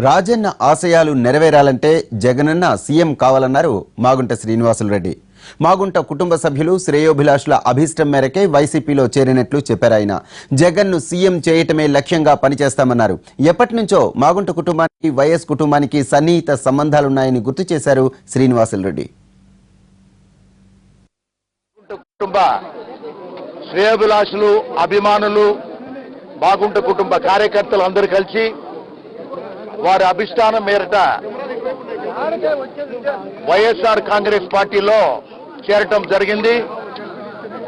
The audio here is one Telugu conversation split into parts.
రాజన్న ఆశయాలు నెరవేరాలంటే జగనన్న సీఎం కావాలన్నారు మాగుంట శ్రీనివాసులు రెడ్డి. మాగుంట కుటుంబ సభ్యులు శ్రేయోభిలాషుల అభిష్టం మేరకే వైసీపీలో చేరినట్లు చెప్పారు. ఆయన జగన్ను సీఎం చేయటమే లక్ష్యంగా పనిచేస్తామన్నారు. ఎప్పటి నుంచో మాగుంట కుటుంబానికి వైఎస్ కుటుంబానికి సన్నిహిత సంబంధాలున్నాయని గుర్తు చేశారు శ్రీనివాసులు రెడ్డి. శ్రేయోభిలాషులు అభిమానులు మాగుంట కుటుంబ కార్యకర్తలు అందరూ కలిసి వారి అభిష్టానం మేరట వైఎస్ఆర్ కాంగ్రెస్ పార్టీలో చేరటం జరిగింది.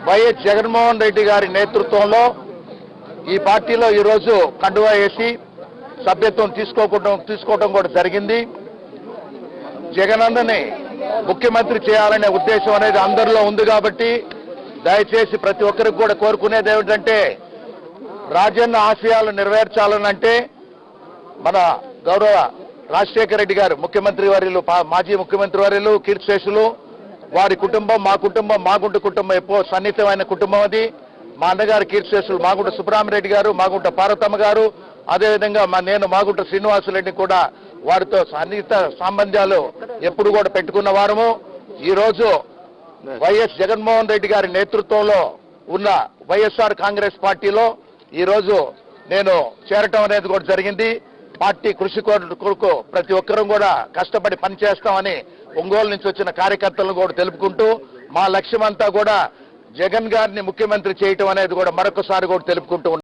వైఎస్ జగన్మోహన్ రెడ్డి గారి నేతృత్వంలో ఈ పార్టీలో ఈరోజు కండువా వేసి సభ్యత్వం తీసుకోవడం కూడా జరిగింది. జగనన్నని ముఖ్యమంత్రి చేయాలనే ఉద్దేశం అనేది అందరిలో ఉంది కాబట్టి దయచేసి ప్రతి ఒక్కరికి కూడా కోరుకునేది ఏమిటంటే రాజన్న ఆశయాలు నెరవేర్చాలనంటే మన గౌరవ రాజశేఖర రెడ్డి గారు ముఖ్యమంత్రి వర్యులు, మాజీ ముఖ్యమంత్రి వర్యులు, కీర్తిశేషులు వారి కుటుంబం, మాగుంట కుటుంబం ఎప్పుడో సన్నిహితమైన కుటుంబం. అది మా అన్నగారు కీర్తిశేషులు మాగుంట సుబ్రహ్మరెడ్డి గారు, మాగుంట పార్వతమ్మ గారు, అదేవిధంగా నేను మాగుంట శ్రీనివాసులరెడ్డి కూడా వారితో సన్నిహిత సంబంధాలు ఎప్పుడు కూడా పెట్టుకున్న వారము. ఈరోజు వైఎస్ జగన్మోహన్ రెడ్డి గారి నేతృత్వంలో ఉన్న వైఎస్ఆర్ కాంగ్రెస్ పార్టీలో ఈరోజు నేను చేరటం అనేది కూడా జరిగింది. పార్టీ కృషి కొరకు ప్రతి ఒక్కరూ కూడా కష్టపడి పనిచేస్తామని ఒంగోలు నుంచి వచ్చిన కార్యకర్తలను కూడా తెలుపుకుంటూ మా లక్ష్యం అంతా కూడా జగన్ గారిని ముఖ్యమంత్రి చేయటం అనేది కూడా మరొకసారి కూడా తెలుపుకుంటూ